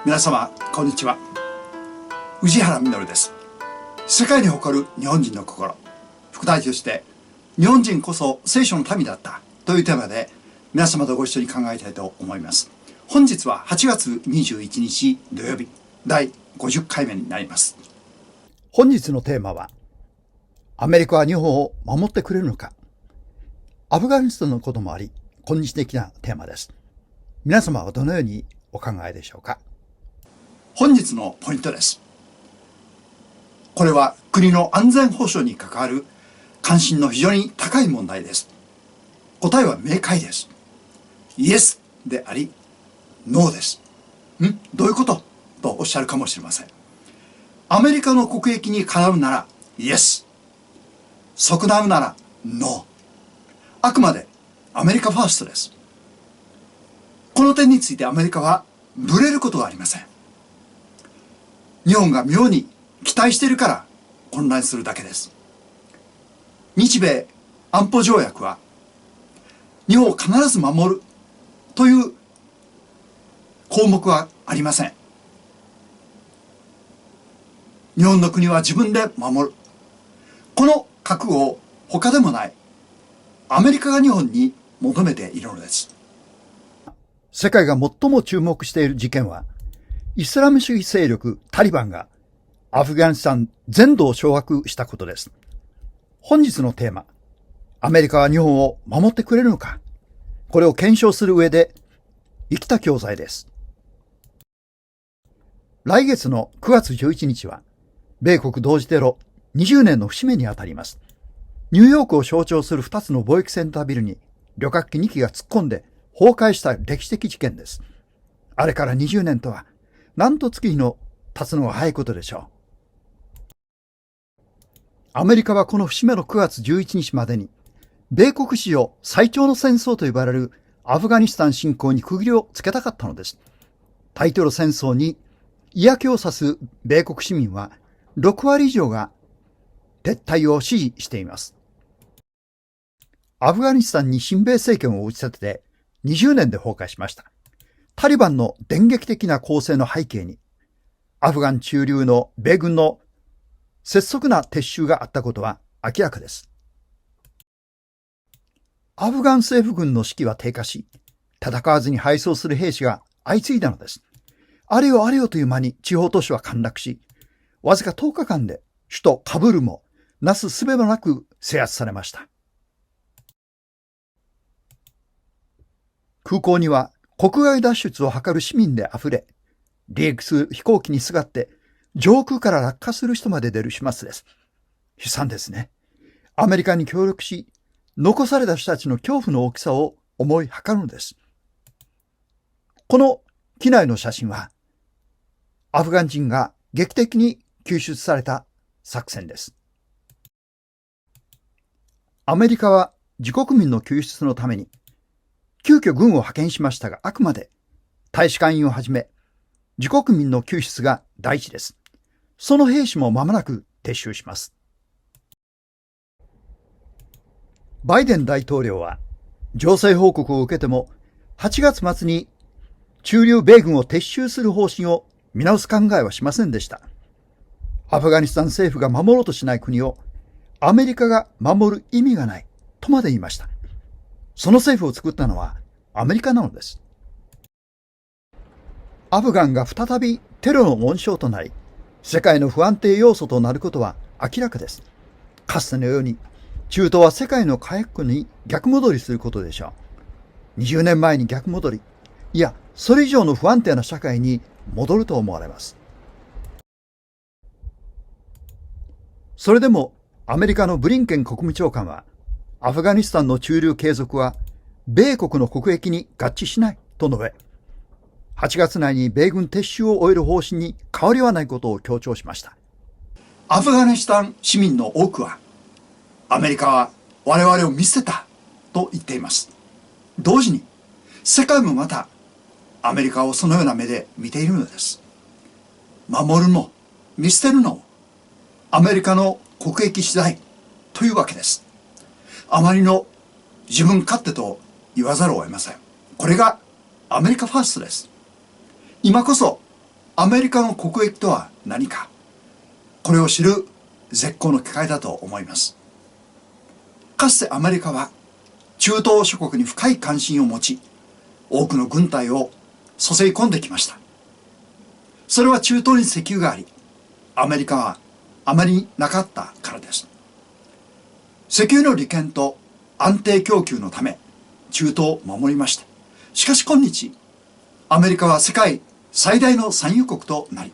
皆様こんにちは。宇治原実です。世界に誇る日本人の心、副題として日本人こそ聖書の民だったというテーマで皆様とご一緒に考えたいと思います。本日は8月21日土曜日、第50回目になります。本日のテーマは、アメリカは日本を守ってくれるのか。アフガニスタンのこともあり、今日的なテーマです。皆様はどのようにお考えでしょうか。本日のポイントです。これは国の安全保障に関わる関心の非常に高い問題です。答えは明快です。イエスであり、ノーです。どういうこととおっしゃるかもしれません。アメリカの国益にかなうならイエス、損なうならノー。あくまでアメリカファーストです。この点についてアメリカはブレることがありません。日本が妙に期待しているから混乱するだけです。日米安保条約は日本を必ず守るという項目はありません。日本の国は自分で守る。この覚悟を他でもないアメリカが日本に求めているのです。世界が最も注目している事件は、イスラム主義勢力タリバンがアフガニスタン全土を掌握したことです。本日のテーマ、アメリカは日本を守ってくれるのか。これを検証する上で生きた教材です。来月の9月11日は、米国同時テロ20年の節目にあたります。ニューヨークを象徴する2つの貿易センタービルに旅客機2機が突っ込んで崩壊した歴史的事件です。あれから20年とは、なんと月日の経つのが早いことでしょう。アメリカはこの節目の9月11日までに、米国史上最長の戦争と呼ばれるアフガニスタン侵攻に区切りをつけたかったのです。対テロ戦争に嫌気をさす米国市民は6割以上が撤退を支持しています。アフガニスタンに親米政権を打ち立てて20年で崩壊しました。タリバンの電撃的な攻勢の背景に、アフガン駐留の米軍の拙速な撤収があったことは明らかです。アフガン政府軍の士気は低下し、戦わずに敗走する兵士が相次いだのです。あれよあれよという間に地方都市は陥落し、わずか10日間で首都カブールもなすすべもなく制圧されました。空港には国外脱出を図る市民で溢れ、離陸する飛行機にすがって上空から落下する人まで出る始末です。悲惨ですね。アメリカに協力し、残された人たちの恐怖の大きさを思い量るのです。この機内の写真は、アフガン人が劇的に救出された作戦です。アメリカは自国民の救出のために、急遽軍を派遣しましたが、あくまで大使館員をはじめ、自国民の救出が第一です。その兵士も間もなく撤収します。バイデン大統領は、情勢報告を受けても、8月末に駐留米軍を撤収する方針を見直す考えはしませんでした。アフガニスタン政府が守ろうとしない国を、アメリカが守る意味がないとまで言いました。その政府を作ったのはアメリカなのです。アフガンが再びテロの温床となり、世界の不安定要素となることは明らかです。かつてのように、中東は世界の火薬に逆戻りすることでしょう。20年前に逆戻り、いや、それ以上の不安定な社会に戻ると思われます。それでも、アメリカのブリンケン国務長官は、アフガニスタンの駐留継続は、米国の国益に合致しないと述べ、8月内に米軍撤収を終える方針に変わりはないことを強調しました。アフガニスタン市民の多くは、アメリカは我々を見捨てたと言っています。同時に、世界もまたアメリカをそのような目で見ているのです。守るも見捨てるのもアメリカの国益次第というわけです。あまりの自分勝手と言わざるを得ません。これがアメリカファーストです。今こそアメリカの国益とは何か、これを知る絶好の機会だと思います。かつてアメリカは中東諸国に深い関心を持ち、多くの軍隊を注ぎ込んできました。それは中東に石油があり、アメリカはあまりなかったからです。石油の利権と安定供給のため、中東を守りました。しかし今日、アメリカは世界最大の産油国となり、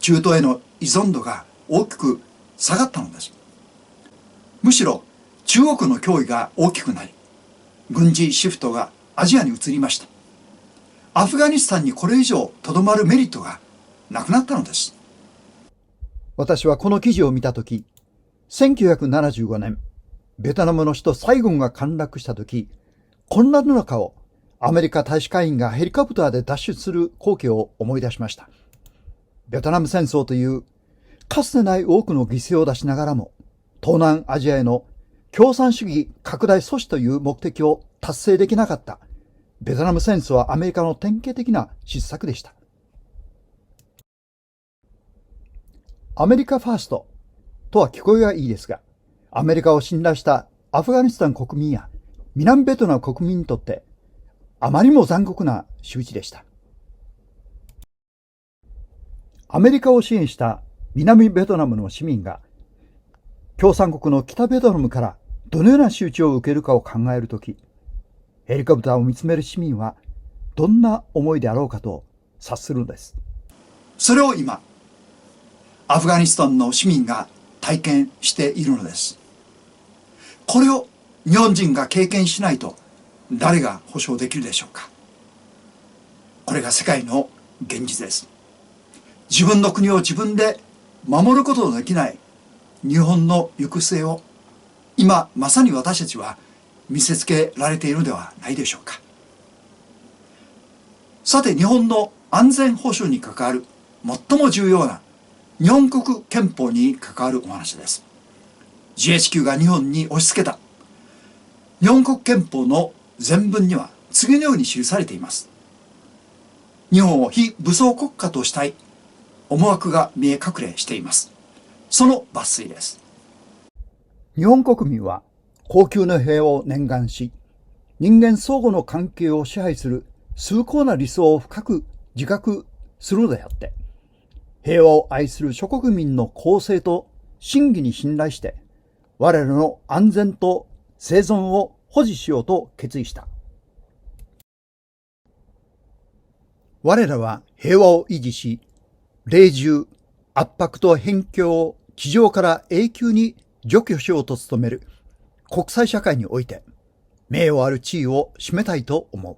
中東への依存度が大きく下がったのです。むしろ中国の脅威が大きくなり、軍事シフトがアジアに移りました。アフガニスタンにこれ以上とどまるメリットがなくなったのです。私はこの記事を見たとき、1975年、ベトナムの首都サイゴンが陥落したとき、混乱の中をアメリカ大使館員がヘリコプターで脱出する光景を思い出しました。ベトナム戦争というかつてない多くの犠牲を出しながらも、東南アジアへの共産主義拡大阻止という目的を達成できなかったベトナム戦争はアメリカの典型的な失策でした。アメリカファーストとは聞こえはいいですが、アメリカを信頼したアフガニスタン国民や南ベトナム国民にとってあまりにも残酷な仕打ちでした。アメリカを支援した南ベトナムの市民が共産国の北ベトナムからどのような仕打ちを受けるかを考えるとき、ヘリコプターを見つめる市民はどんな思いであろうかと察するのです。それを今、アフガニスタンの市民が体験しているのです。これを日本人が経験しないと誰が保証できるでしょうか。これが世界の現実です。自分の国を自分で守ることのできない日本の行く末を今まさに私たちは見せつけられているのではないでしょうか。さて、日本の安全保障に関わる最も重要な日本国憲法に関わるお話です。GHQ が日本に押し付けた日本国憲法の前文には次のように記されています。日本を非武装国家としたい思惑が見え隠れしています。その抜粋です。日本国民は恒久の平和を念願し、人間相互の関係を支配する崇高な理想を深く自覚するのであって、平和を愛する諸国民の公正と真偽に信頼して、我らの安全と生存を保持しようと決意した。我らは平和を維持し、隷従、圧迫と辺境を地上から永久に除去しようと努める国際社会において名誉ある地位を占めたいと思う。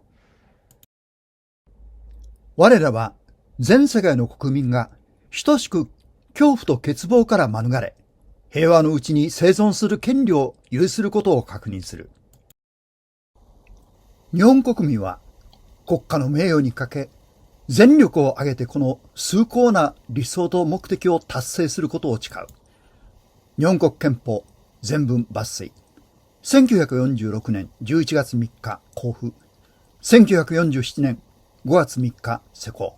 我らは全世界の国民が等しく恐怖と欠乏から免れ、平和のうちに生存する権利を有することを確認する。日本国民は国家の名誉にかけ、全力を挙げてこの崇高な理想と目的を達成することを誓う。日本国憲法全文抜粋。1946年11月3日公布。1947年5月3日施行。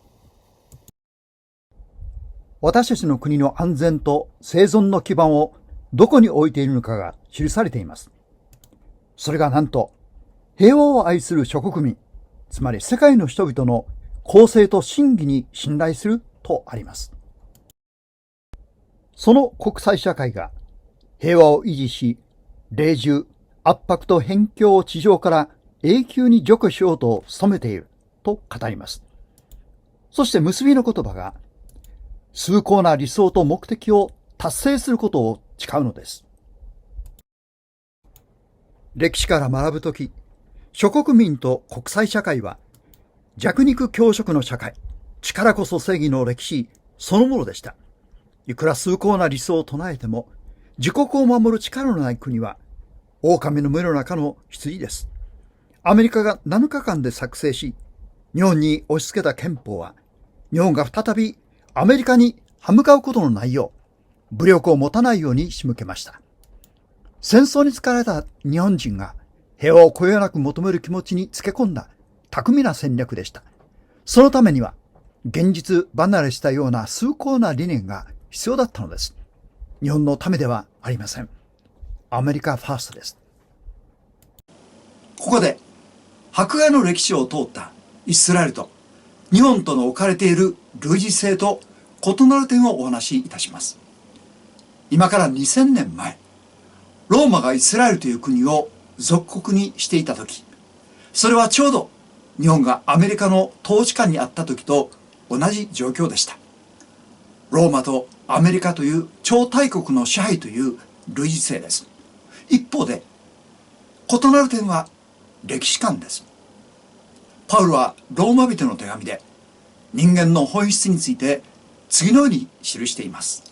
私たちの国の安全と生存の基盤をどこに置いているのかが記されています。それがなんと、平和を愛する諸国民、つまり世界の人々の公正と真偽に信頼するとあります。その国際社会が平和を維持し、隷従、圧迫と辺境を地上から永久に除去しようと努めていると語ります。そして結びの言葉が、崇高な理想と目的を達成することを誓うのです。歴史から学ぶとき、諸国民と国際社会は弱肉強食の社会、力こそ正義の歴史そのものでした。いくら崇高な理想を唱えても、自国を守る力のない国は、狼の目の中の羊です。アメリカが7日間で作成し、日本に押し付けた憲法は、日本が再びアメリカに歯向かうことのないよう、武力を持たないように仕向けました。戦争に疲れた日本人が平和をこよなく求める気持ちにつけ込んだ巧みな戦略でした。そのためには、現実離れしたような崇高な理念が必要だったのです。日本のためではありません。アメリカファーストです。ここで迫害の歴史を通ったイスラエルと日本との置かれている類似性と異なる点をお話しいたします。今から2000年前、ローマがイスラエルという国を属国にしていた時、それはちょうど日本がアメリカの統治下にあった時と同じ状況でした。ローマとアメリカという超大国の支配という類似性です。一方で異なる点は歴史観です。パウロはローマ人の手紙で人間の本質について次のように記しています。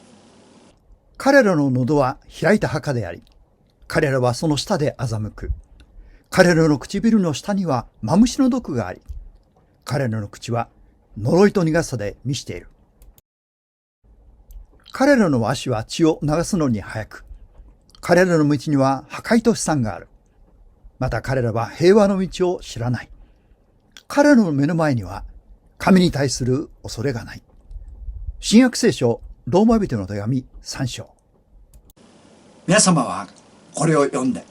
彼らの喉は開いた墓であり、彼らはその下で欺く。彼らの唇の下にはマムシの毒があり、彼らの口は呪いと苦さで満ちている。彼らの足は血を流すのに早く、彼らの道には破壊と悲惨がある。また彼らは平和の道を知らない。彼らの目の前には神に対する恐れがない。新約聖書ローマ人の手紙3章。皆様はこれを読んで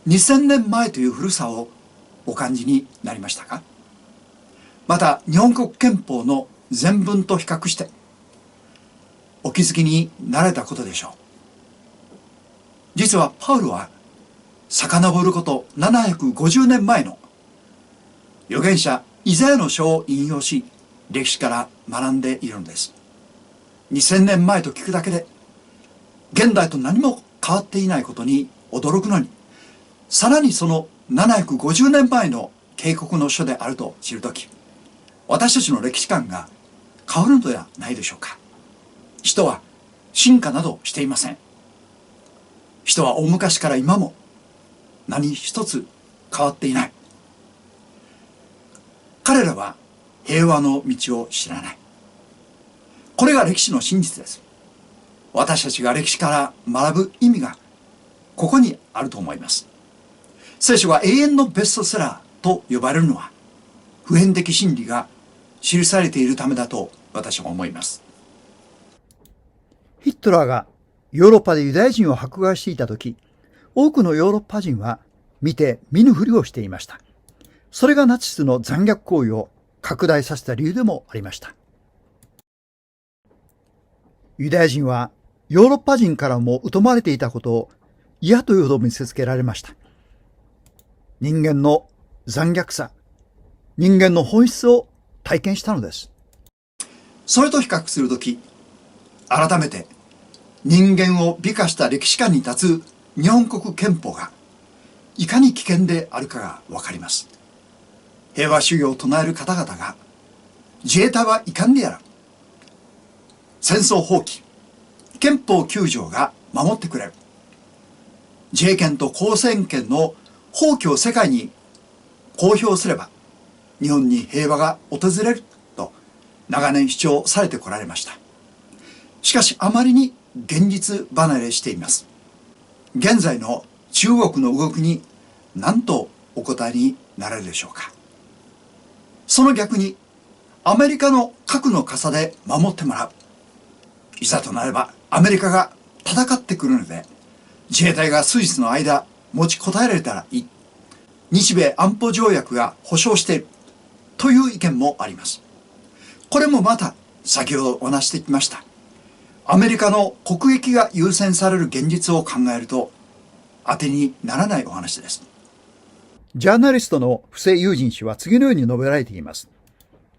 2000年前という古さをお感じになりましたか？また日本国憲法の全文と比較してお気づきになられたことでしょう。実はパウロは遡ること750年前の預言者イザヤの書を引用し、歴史から学んでいるのです。2000年前と聞くだけで現代と何も変わっていないことに驚くのに、さらにその750年前の警告の書であると知るとき、私たちの歴史観が変わるのではないでしょうか。人は進化などしていません。人は大昔から今も何一つ変わっていない。彼らは平和の道を知らない。これが歴史の真実です。私たちが歴史から学ぶ意味がここにあると思います。聖書が永遠のベストセラーと呼ばれるのは、普遍的真理が記されているためだと私は思います。ヒトラーがヨーロッパでユダヤ人を迫害していたとき、多くのヨーロッパ人は見て見ぬふりをしていました。それがナチスの残虐行為を拡大させた理由でもありました。ユダヤ人はヨーロッパ人からも疎まれていたことを嫌というほど見せつけられました。人間の残虐さ、人間の本質を体験したのです。それと比較するとき、改めて人間を美化した歴史観に立つ日本国憲法がいかに危険であるかがわかります。平和主義を唱える方々が自衛隊は遺憾である、戦争放棄、憲法9条が守ってくれる、自衛権と公選権の放棄を世界に公表すれば日本に平和が訪れると長年主張されてこられました。しかしあまりに現実離れしています。現在の中国の動きに何とお答えになられるでしょうか。その逆にアメリカの核の傘で守ってもらう。いざとなればアメリカが戦ってくるので自衛隊が数日の間持ちこたえられたらいい。日米安保条約が保障しているという意見もあります。これもまた先ほどお話してきましたアメリカの国益が優先される現実を考えると当てにならないお話です。ジャーナリストの布施友人氏は次のように述べられています。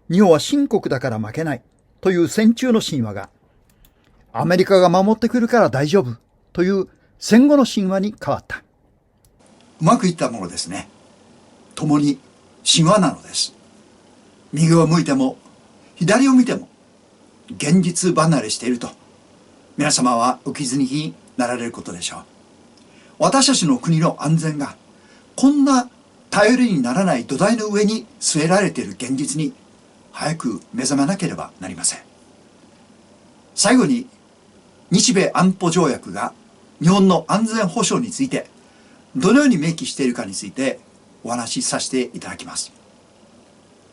日本は新国だから負けないという戦中の神話がアメリカが守ってくるから大丈夫という戦後の神話に変わった。うまくいったものですね。共に神話なのです。右を向いても左を見ても現実離れしていると皆様はお気づきになられることでしょう。私たちの国の安全がこんな頼りにならない土台の上に据えられている現実に早く目覚めなければなりません。最後に日米安保条約が日本の安全保障についてどのように明記しているかについてお話しさせていただきます。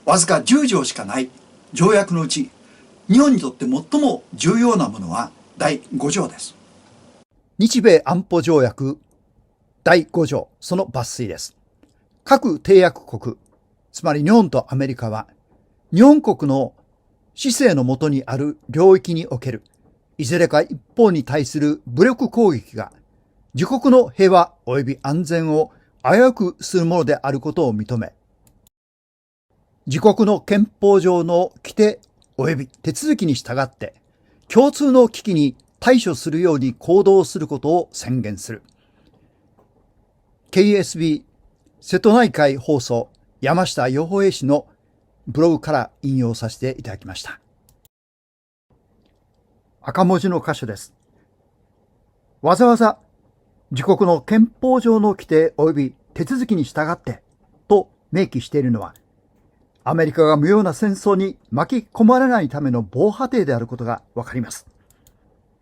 わずか10条しかない条約のうち日本にとって最も重要なものは第5条です。日米安保条約第5条、その抜粋です。各締約国、つまり日本とアメリカは、日本国の施政の下にある領域における、いずれか一方に対する武力攻撃が、自国の平和及び安全を危うくするものであることを認め、自国の憲法上の規定及び手続きに従って、共通の危機に対処するように行動することを宣言する。KSB 瀬戸内海放送山下洋平氏のブログから引用させていただきました。赤文字の箇所です。わざわざ自国の憲法上の規定及び手続きに従ってと明記しているのは、アメリカが無用な戦争に巻き込まれないための防波堤であることがわかります。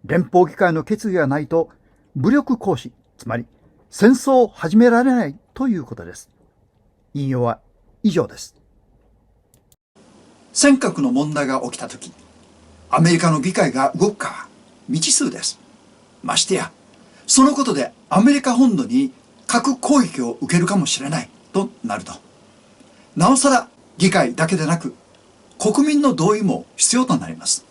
連邦議会の決議がないと武力行使、つまり戦争を始められないということです。引用は以上です。尖閣の問題が起きたとき、アメリカの議会が動くかは未知数です。ましてや、そのことでアメリカ本土に核攻撃を受けるかもしれないとなると、なおさら議会だけでなく国民の同意も必要となります。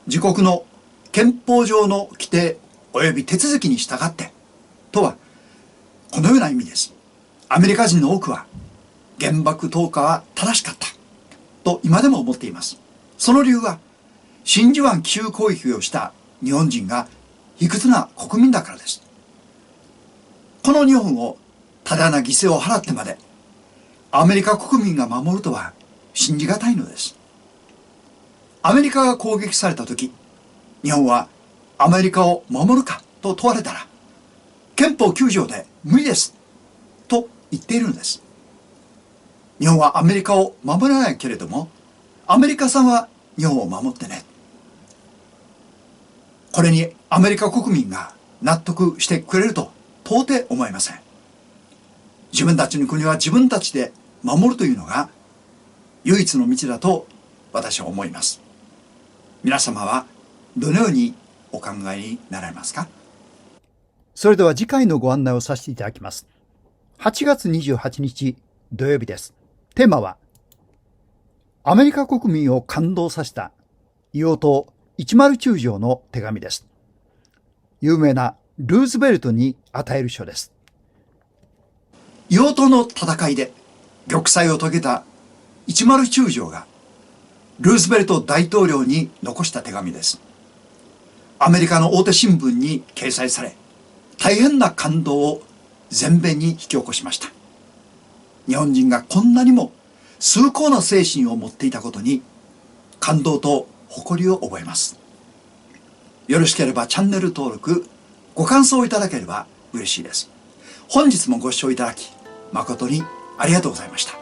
自国の憲法上の規定及び手続きに従ってとはこのような意味です。アメリカ人の多くは原爆投下は正しかったと今でも思っています。その理由は真珠湾奇襲攻撃をした日本人が卑屈な国民だからです。この日本を多大な犠牲を払ってまでアメリカ国民が守るとは信じがたいのです。アメリカが攻撃されたとき、日本はアメリカを守るかと問われたら、憲法9条で無理ですと言っているのです。日本はアメリカを守らないけれども、アメリカさんは日本を守ってね。これにアメリカ国民が納得してくれると到底思えません。自分たちの国は自分たちで守るというのが唯一の道だと私は思います。皆様はどのようにお考えになられますか？それでは次回のご案内をさせていただきます。8月28日土曜日です。テーマは、アメリカ国民を感動させた硫黄島109条の手紙です。有名なルーズベルトに与える書です。硫黄島の戦いで玉砕を遂げた109条がルーズベルト大統領に残した手紙です。アメリカの大手新聞に掲載され、大変な感動を全米に引き起こしました。日本人がこんなにも崇高な精神を持っていたことに感動と誇りを覚えます。よろしければチャンネル登録、ご感想いただければ嬉しいです。本日もご視聴いただき誠にありがとうございました。